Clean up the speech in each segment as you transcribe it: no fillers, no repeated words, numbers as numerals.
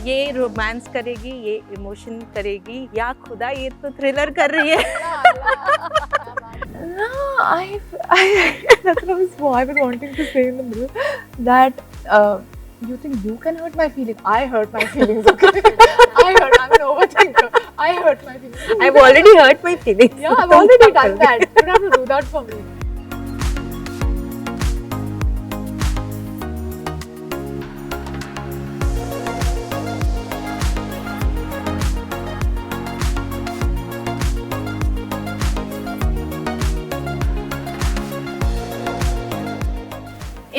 ये रोमांस करेगी, ये इमोशन करेगी, या खुदा ये तो थ्रिलर कर रही है. No, that's what I was wanting to say in the middle. That you think you can hurt my feelings. I hurt my feelings, okay? I'm an overthinker. I hurt my feelings. I've already hurt my feelings. Yeah, I've already done that. You don't have to do that for me.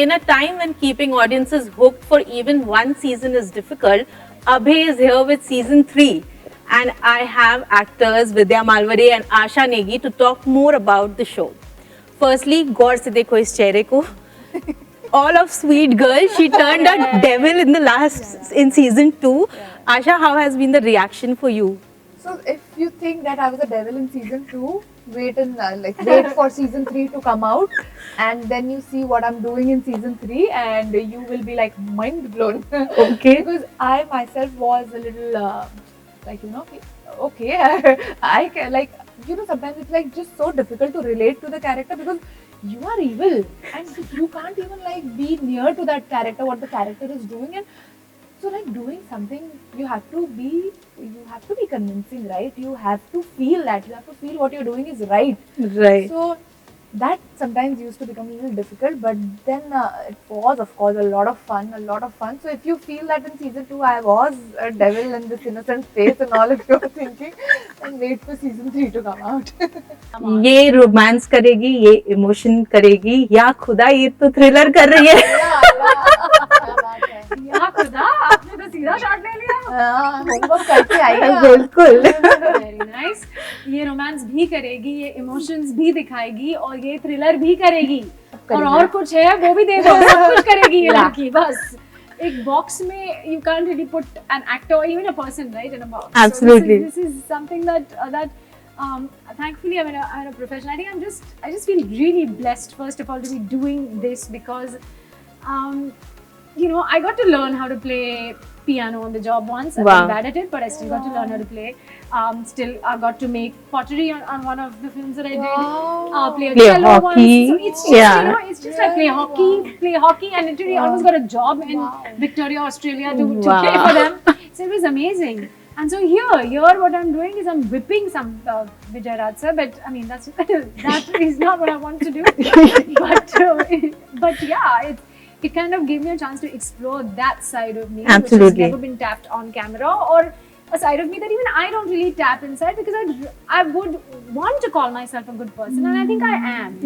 In a time when keeping audiences hooked for even one season is difficult, Abhay is here with season 3. And I have actors Vidya Malvade and Asha Negi to talk more about the show. Firstly, gaur se dekho is chehre ko. All of sweet girl, she turned a devil in season 2. Asha, how has been the reaction for you? So if you think that I was a devil in season 2, wait for season 3 to come out, and then you see what I'm doing in season 3, and you will be like mind blown. Okay. Because I myself was a little okay. I can, sometimes it's like just so difficult to relate to the character because you are evil and you can't even be near to that character, what the character is doing. And so doing something, you have to be convincing, right? You have to feel what you're doing is right. Right. So that sometimes used to become a little difficult, but then it was of course a lot of fun. So if you feel that in season 2 I was a devil in this innocent face and all, if you're thinking, then wait for season 3 to come out. ये romance करेगी, ये emotion करेगी, या खुदा ये तो thriller कर रही है. या खुदा, आपने तो सीधा शॉट ले लिया. होमवर्क करके आई है. बिल्कुल. Very nice. ये रोमांस भी करेगी, ये इमोशंस भी दिखाएगी और ये थ्रिलर भी करेगी. और कुछ है वो भी दे दो, सब कुछ करेगी ये लड़की. बस एक बॉक्स में you can't really put an actor or even a person, right, in a box. Absolutely. So this is something that thankfully I'm in a profession. I think I just feel really blessed, first of all, to be doing this because I got to learn how to play piano on the job once. I've been bad at it, but I still got to learn how to play. Still, I got to make pottery on one of the films that I did. Play cello hockey. Once. So it's just, it's just like play hockey, and literally almost got a job in Victoria, Australia to play for them. So it was amazing. And so here, what I'm doing is I'm whipping some Vijay Raj sir, but I mean that is not what I want to do. but yeah, it kind of gave me a chance to explore that side of me, which has never been tapped on camera, or a side of me that even I don't really tap inside because I would want to call myself a good person, and I think I am.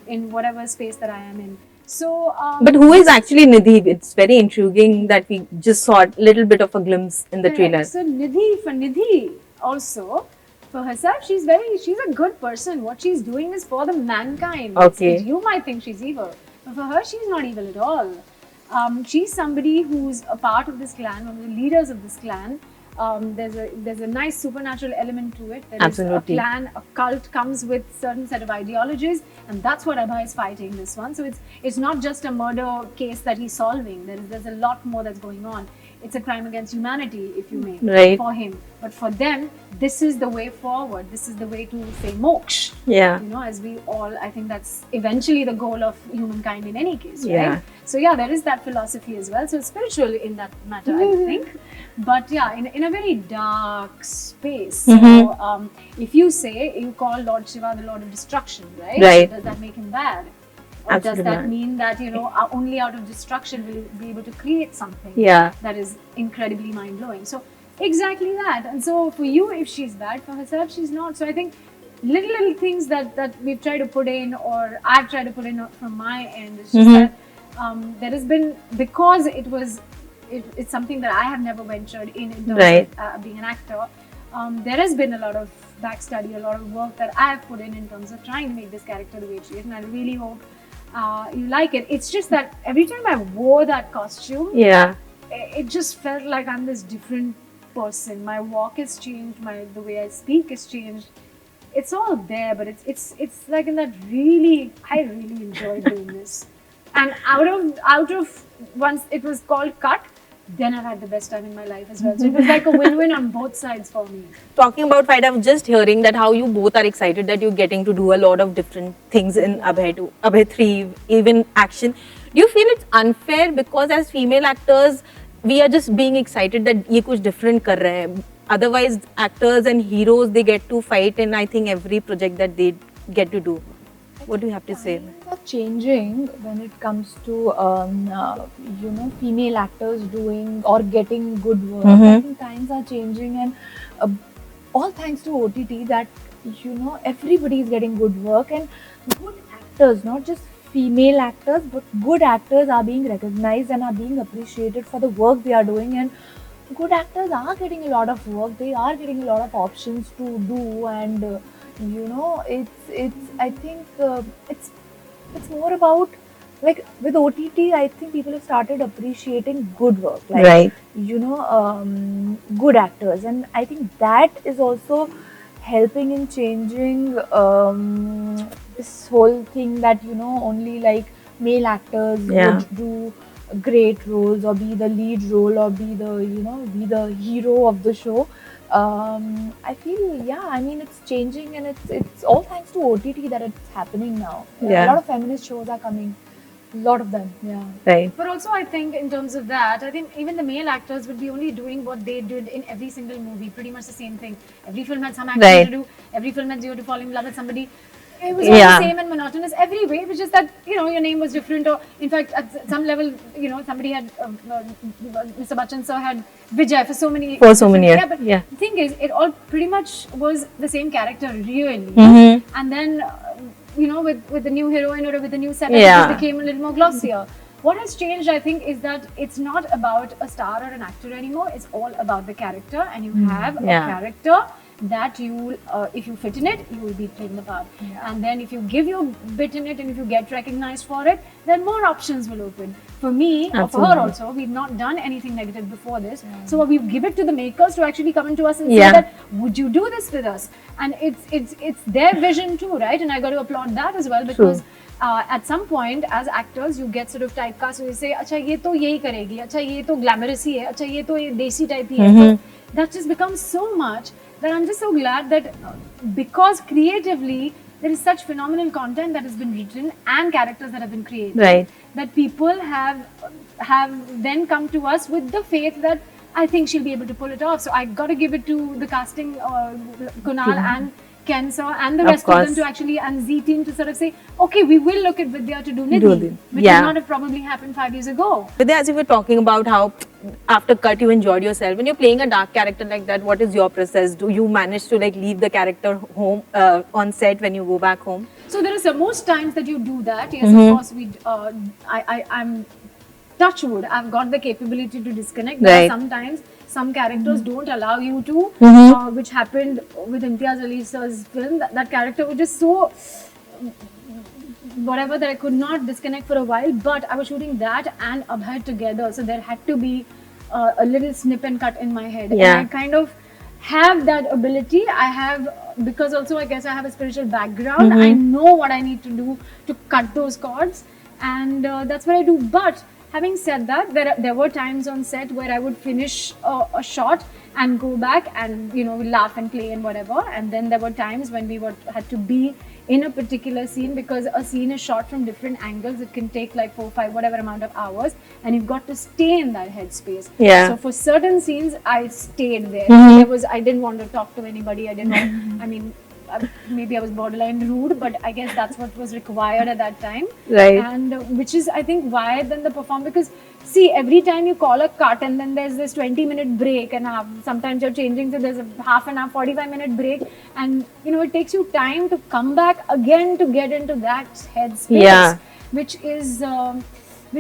In whatever space that I am in. So, but who is actually Nidhi? It's very intriguing that we just saw a little bit of a glimpse in the trailer. So Nidhi also, for herself, she's a good person. What she's doing is for the mankind. Okay. You might think she's evil, but for her, she's not evil at all. She's somebody who's a part of this clan, one of the leaders of this clan. There's a nice supernatural element to it. There is a clan, a cult comes with certain set of ideologies, and that's what Abhay is fighting this one. So it's not just a murder case that he's solving. There's a lot more that's going on. It's a crime against humanity, if you may, for him. But for them, this is the way forward. This is the way to say moksha. Yeah. As we all, I think that's eventually the goal of humankind in any case, right? Yeah. So yeah, there is that philosophy as well. So it's spiritual in that matter, I think. But yeah, in a very dark space. So if you say you call Lord Shiva the Lord of Destruction, right? Right. Does that make him bad? Or does that mean that, only out of destruction will you be able to create something that is incredibly mind-blowing? So exactly that. And so for you, if she's bad, for herself, she's not. So I think little things that we've tried to put in, or I've tried to put in from my end, it's just that there has been, because it's something that I have never ventured in terms of being an actor, there has been a lot of backstudy, a lot of work that I have put in terms of trying to make this character the way she is, and I really hope you like it. It's just that every time I wore that costume, it just felt like I'm this different person. My walk has changed, the way I speak has changed. It's all there, but it's like in that I really enjoy doing this. And out of once it was called cut, then I've had the best time in my life as well. So it was like a win-win on both sides for me. Talking about fight, I was just hearing that how you both are excited that you're getting to do a lot of different things in Abhay 3, even action. Do you feel it's unfair because as female actors, we are just being excited that ये कुछ different कर रहे हैं. Otherwise, actors and heroes, they get to fight in, I think, every project that they get to do. What do you have to say? Times are changing when it comes to female actors doing or getting good work. I think times are changing, and all thanks to OTT that everybody is getting good work, and good actors, not just female actors, but good actors are being recognized and are being appreciated for the work they are doing. And good actors are getting a lot of work. They are getting a lot of options to do, and I think it's more about, like, with OTT. I think people have started appreciating good work, like, Right. good actors, and I think that is also helping in changing this whole thing that only like male actors would do great roles or be the lead role or be the hero of the show. I feel, I mean, it's changing, and it's all thanks to OTT that it's happening now. A lot of feminist shows are coming, a lot of them. Right. But also, I think in terms of that, I think even the male actors would be only doing what they did in every single movie, pretty much the same thing. Every film had some action to do. Every film had you to fall in love with somebody. It was all the same and monotonous every way. It was just that your name was different, or in fact at some level somebody had Mr. Bachchan sir had Vijay for so many years. But the thing is, it all pretty much was the same character, really. And then with the new heroine or with the new setup, it became a little more glossier. What has changed, I think, is that it's not about a star or an actor anymore. It's all about the character, and you have a character that you, if you fit in it, you will be playing the part. And then if you give your bit in it, and if you get recognized for it, then more options will open. For me, or for her also, we've not done anything negative before this. So we give it to the makers to actually come into us and say that, would you do this with us? And it's their vision too, right? And I got to applaud that as well, because at some point, as actors, you get sort of typecast. So you say, "Acha, ye to yehi karegi. Acha, ye to glamorous hi hai. Acha, ye to ye desi type hi hai." So that just becomes so much that I'm just so glad that because creatively there is such phenomenal content that has been written and characters that have been created, that people have then come to us with the faith that I think she'll be able to pull it off. So I got to give it to the casting, Kunal and Ken sir and the rest of them to actually, and Z team to sort of say, okay, we will look at Vidya to do Nidhi, which would not have probably happened 5 years ago. Vidya, as you were talking about how after cut you enjoyed yourself, when you're playing a dark character like that, what is your process? Do you manage to like leave the character home on set when you go back home? So there are some most times that you do that. Yes, of course, I'm touch wood, I've got the capability to disconnect. But sometimes some characters don't allow you to, which happened with Imtiaz Ali sir's film. That character was just so whatever that I could not disconnect for a while. But I was shooting that and Abhay together, so there had to be a little snip and cut in my head. And I kind of have that ability. I have, because also I guess I have a spiritual background. I know what I need to do to cut those cords, and that's what I do. But having said that, there were times on set where I would finish a shot and go back and laugh and play and whatever. And then there were times when we had to be in a particular scene, because a scene is shot from different angles. It can take like 4, 5, whatever amount of hours, and you've got to stay in that headspace. So for certain scenes, I stayed there. I didn't want to talk to anybody. I didn't know. I mean, maybe I was borderline rude, but I guess that's what was required at that time. And which is, I think, why then the perform, because see, every time you call a cut and then there's this 20-minute break, and sometimes you're changing, so there's a half an hour, 45-minute break, and it takes you time to come back again to get into that headspace, which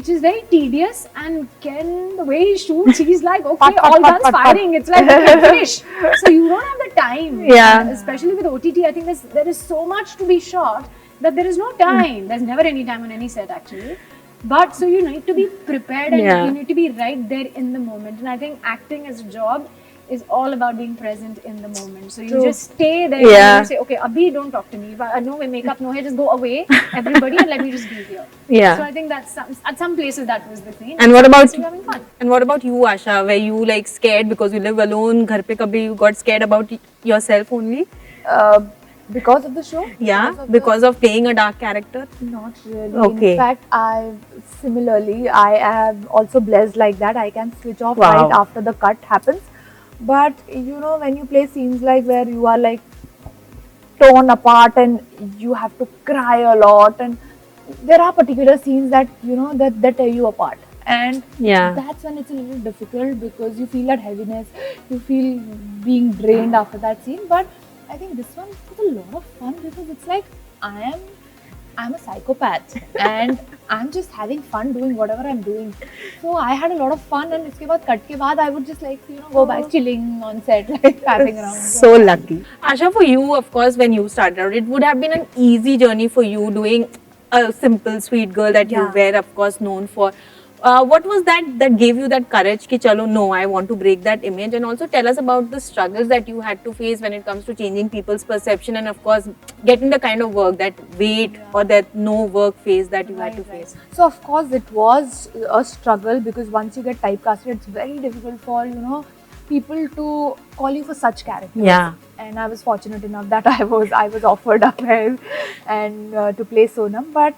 is very tedious. And Ken, the way he shoots, he's like, okay, all guns firing. It's like, okay, finish. So you don't have the time. And especially with OTT, I think there is so much to be shot that there is no time. There's never any time on any set, actually. But so you need to be prepared, and you need to be right there in the moment. And I think acting as a job is all about being present in the moment. So you True. just stay there Yeah. and you say, okay, Abhi, don't talk to me. If I no makeup, no hair, just go away, everybody, and let me just be here. Yeah. So I think that's at some places that was the thing. And what some about places you're having fun. and what about you, Asha? Were you like scared because you live alone? Ghar pe kabhi you got scared about yourself only? Because of the show? Yeah, because of playing a dark character. Not really. Okay. In fact, similarly, I am also blessed like that. I can switch off Wow. right after the cut happens. But you know, when you play scenes like where you are like torn apart and you have to cry a lot, and there are particular scenes that you know that tear you apart, and Yeah. that's when it's a little difficult because you feel that heaviness, you feel being drained after that scene. But I think this one was a lot of fun because it's like I'm a psychopath and I'm just having fun doing whatever I'm doing. So I had a lot of fun, and इसके बाद cut के बाद I would just like go back chilling on set like fapping around. So lucky. Asha, for you, of course, when you started out, it would have been an easy journey for you doing a simple, sweet girl that you Yeah. were, of course, known for. What was that gave you that courage ki chalo, no, I want to break that image? And also tell us about the struggles that you had to face when it comes to changing people's perception and, of course, getting the kind of work, that wait or that no work phase that you had to face. So of course it was a struggle because once you get typecasted, it's very difficult for people to call you for such characters. Yeah. And I was fortunate enough that I was offered Abhay and to play Sonam. But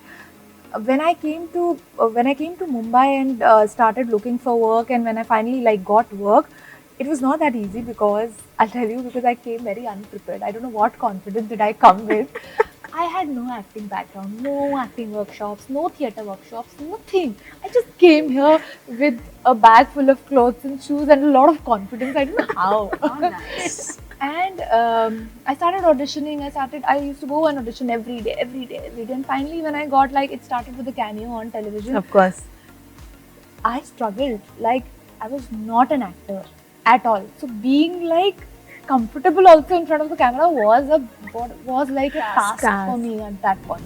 when I came to Mumbai and started looking for work, and when I finally got work, it was not that easy because I'll tell you, because I came very unprepared. I don't know what confidence did I come with. I had no acting background, no acting workshops, no theatre workshops, nothing. I just came here with a bag full of clothes and shoes and a lot of confidence. I don't know how. Oh, nice. And I started auditioning. I used to go and audition every day. And finally, when I got it started with a cameo on television. Of course. I struggled. I was not an actor at all. So being comfortable also in front of the camera was a task for me at that point.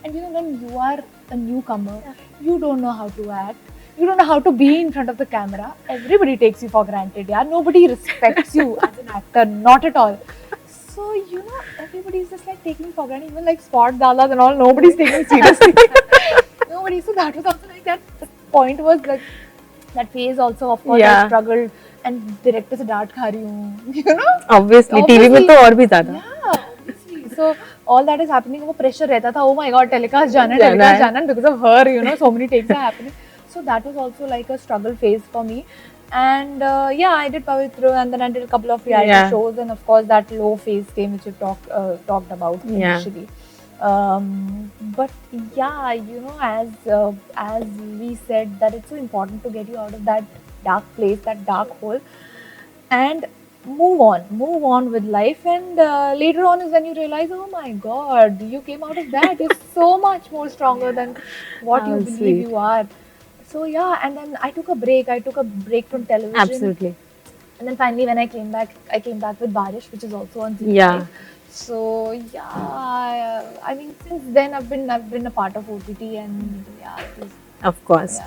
And when you are a newcomer, you don't know how to act. You don't know how to be in front of the camera. Everybody takes you for granted. Yeah, nobody respects you as an actor, not at all. So everybody's just taking for granted. Even spot dalas and all, nobody's taking it seriously. Nobody. So that was also that. The point was that phase also. Of course, I struggled. And director से डांट खा रही हूँ, Obviously, TV में तो और भी ज़्यादा. Yeah, obviously. So all that is happening. वो pressure रहता था. Oh my God, telecast जाना, because of her, so many takes are happening. So that was also a struggle phase for me. And I did Pavitra, and then I did a couple of reality shows, and of course that low phase came, which you talked about initially. But as we said, that it's so important to get you out of that dark place, that dark hole, and move on with life. And later on is when you realize, oh my God, you came out of that. You're so much more stronger than what you believe you are. So and then I took a break from television. Absolutely. And then finally when I came back with Barish, which is also on ZEE5. So I mean, since then I've been a part of OTT, and of course.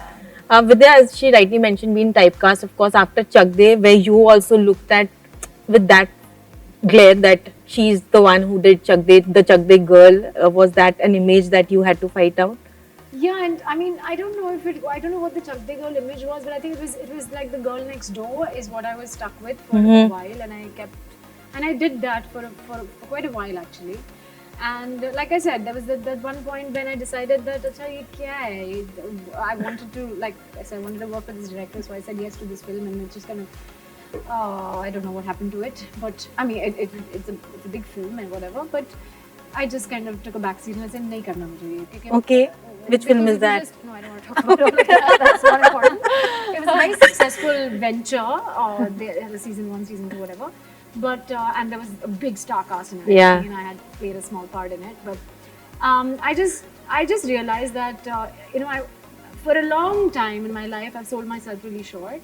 Vidya, as she rightly mentioned, being typecast, of course, after Chak, where you also looked at with that glare that she's the one who did Chak, the Chak girl, was that an image that you had to fight out? Yeah, and I mean, I don't know what the Chak girl image was, but I think it was like the girl next door is what I was stuck with for a while, and I did that for quite a while actually. And like I said, there was that one point when I decided that I wanted to work with this director, so I said yes to this film, and it's just kind of I don't know what happened to it, but I mean it's a big film and whatever, but I just kind of took a backseat and I said nahi karna mujhe ye. Okay, which film is that? No, I don't want to talk about it. That's not important. It was a very successful venture. They had a season 1, season 2, whatever. But and there was a big star cast in it, and I had played a small part in it. But I just realized that for a long time in my life I've sold myself really short,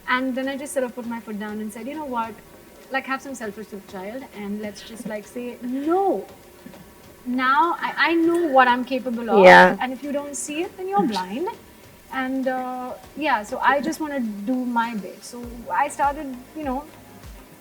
and then I just sort of put my foot down and said, you know what, have some self-respect, child, and let's just say no. Now I know what I'm capable of, and if you don't see it, then you're blind. And so I just want to do my bit. So I started,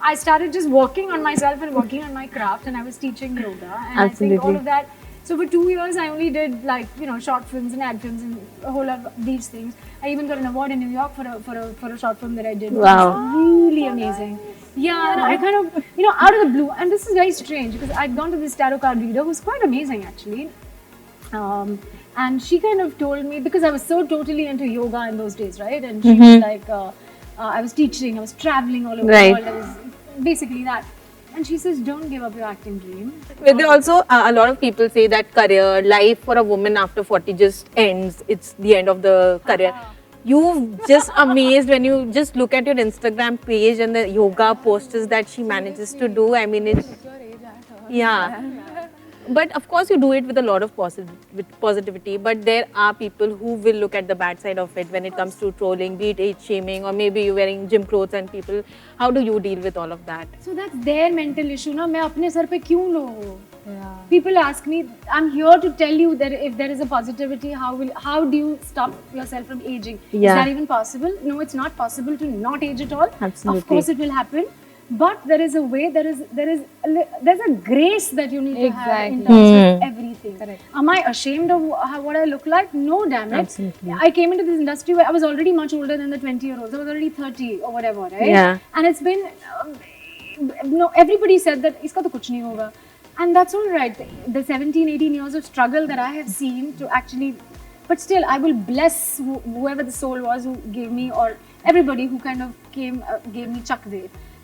I started just working on myself and working on my craft, and I was teaching yoga. And I think all of that. So for 2 years, I only did like short films and ad films and a whole lot of these things. I even got an award in New York for a short film that I did. Wow! It was really amazing. Yeah, and I kind of out of the blue, and this is very strange because I'd gone to this tarot card reader who's quite amazing actually. And she kind of told me, because I was so totally into yoga in those days, right? And she was like, I was teaching, I was traveling all over the world, I was basically that. And she says, don't give up your acting dream. But there also, a lot of people say that career, life for a woman after 40 just ends. It's the end of the career. You just amazed when you just look at your Instagram page and the yoga posters that she manages to do. I mean, it's... Yeah. But of course, you do it with a lot of positivity. But there are people who will look at the bad side of it when it comes to trolling, be it age shaming, or maybe you're wearing gym clothes and people. How do you deal with all of that? So that's their mental issue. Na, मैं अपने sir पे क्यों लो? People ask me, I'm here to tell you that if there is a positivity, how do you stop yourself from aging? Is that even possible? No, it's not possible to not age at all. Absolutely. Of course, it will happen. But there is a way, there's a grace that you need to have in terms of everything. Correct. Am I ashamed of what I look like? No, damn it. Absolutely. I came into this industry where I was already much older than the 20-year-olds. I was already 30 or whatever, right? Yeah. And it's been, everybody said that iska to kuch nahi hoga. And that's all right. The 17, 18 years of struggle that I have seen to actually, but still I will bless whoever the soul was who gave me, or everybody who kind of gave me Chak.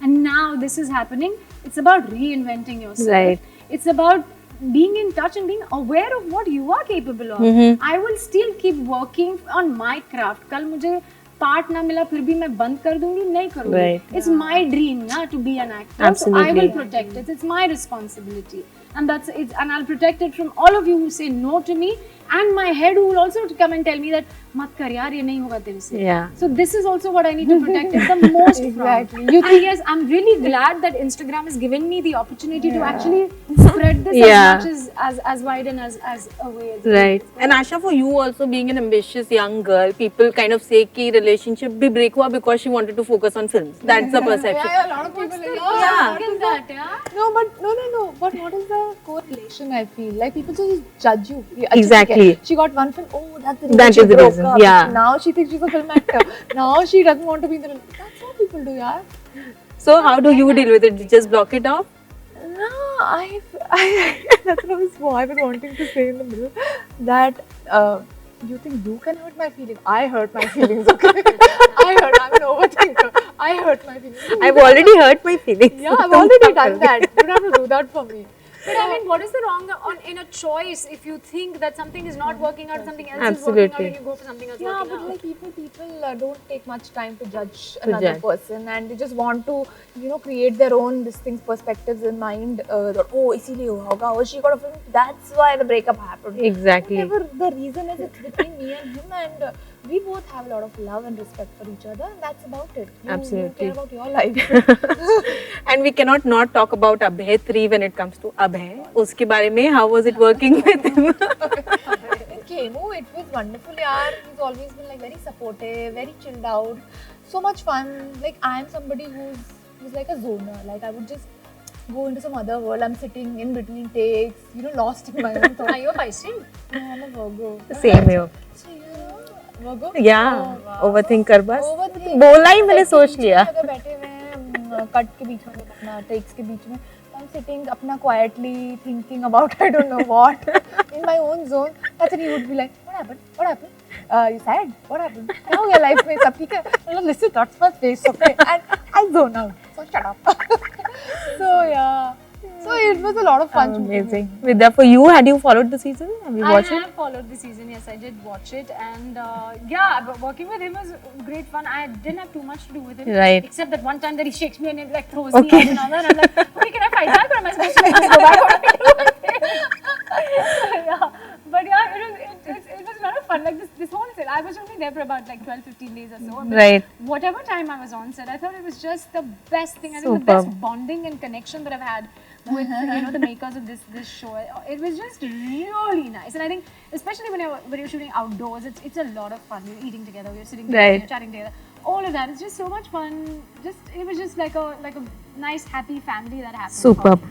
And now this is happening. It's about reinventing yourself. Right. It's about being in touch and being aware of what you are capable of. I will still keep working on my craft. Kal mujhe part na mila, phir bhi main band kar dungi, nahi karungi. Right. It's my dream na, to be an actor. Absolutely. So I will protect it. It's my responsibility. And that's it. And I'll protect it from all of you who say no to me, and my head who will also come and tell me that mat kar yaar, ye nahi hoga tere se. Yeah. So this is also what I need to protect it the most from. And yes, I'm really glad that Instagram has given me the opportunity to actually spread this as much as wide and as away as Right. And Asha, for you also being an ambitious young girl, people kind of say ki relationship bhi break hua because she wanted to focus on films. That's the perception. Yeah, a lot of people. No, but what is the correlation? I feel like people just judge you. Exactly. She got one film. Oh, that's the reason. That is the reason. Yeah. Now she thinks she's a film actor. Now she doesn't want to be in the. That's what people do, yeah. So how do you deal with it? You just block it off? No, I that's what I was wanting to say in the middle. That you think you can hurt my feelings? I hurt my feelings. Okay, I'm an overthinker. I hurt my feelings. I've already hurt my feelings. Yeah, I've already done that. You don't have to do that for me. But I mean, what is the wrong in a choice if you think that something is not working out, something else Absolutely. is working out, and you go for something else Yeah, working but out? like people don't take much time to judge another person, and they just want to, create their own perspectives in mind. That, oh, isliye hua hoga, oh, she got a film. That's why the breakup happened. Exactly. Whatever the reason is, it's between me and him, and we both have a lot of love and respect for each other, and that's about it. You care about your life. And we cannot not talk about Abhay 3 when it comes to Abhay. Uske bare mein, how was it working with him? With Kemmu, it was wonderful, yaar. He's always been like very supportive, very chilled out, so much fun. Like I am somebody who's like a zoner. Like I would just go into some other world. I'm sitting in between takes, lost in my own thoughts. Are you a Pisces? No, I'm a Virgo. Same here. So you're a Virgo? Yeah, overthinker बस. Overthink. बोला ही मैंने सोच लिया. अगर बैठे हुए हैं cut के बीच में, अपना टेक्स के बीच में, I'm sitting अपना quietly thinking about I don't know what in my own zone. That's when he would be like, what happened? What happened? You sad? What happened? क्या हो गया life में? सब ठीक है? Listen, that's my face, okay? And I zone out. So shut up. So yeah. So it was a lot of fun. Amazing. Vidya, for you, had you followed the season? Have you watched I it? have followed the season, yes, I did watch it, and but working with him was great fun. I didn't have too much to do with him, Right. except that one time that he shakes me and he like throws me out and all that, and I'm like, okay, can I fight back or am I supposed to just go back? What do I do with it? Yeah, but yeah, it was a lot of fun. Like this whole set, I was only there for about like 12-15 days or so. But Right. whatever time I was on set, I thought it was just the best thing. I think the Superb. best bonding and connection that I've had with the makers of this show. It was just really nice, and I think especially when you're shooting outdoors, it's a lot of fun. You're eating together, you're sitting together, Right. you're chatting together. all of that. It's just so much fun. It was just like a nice happy family that happened. Superb.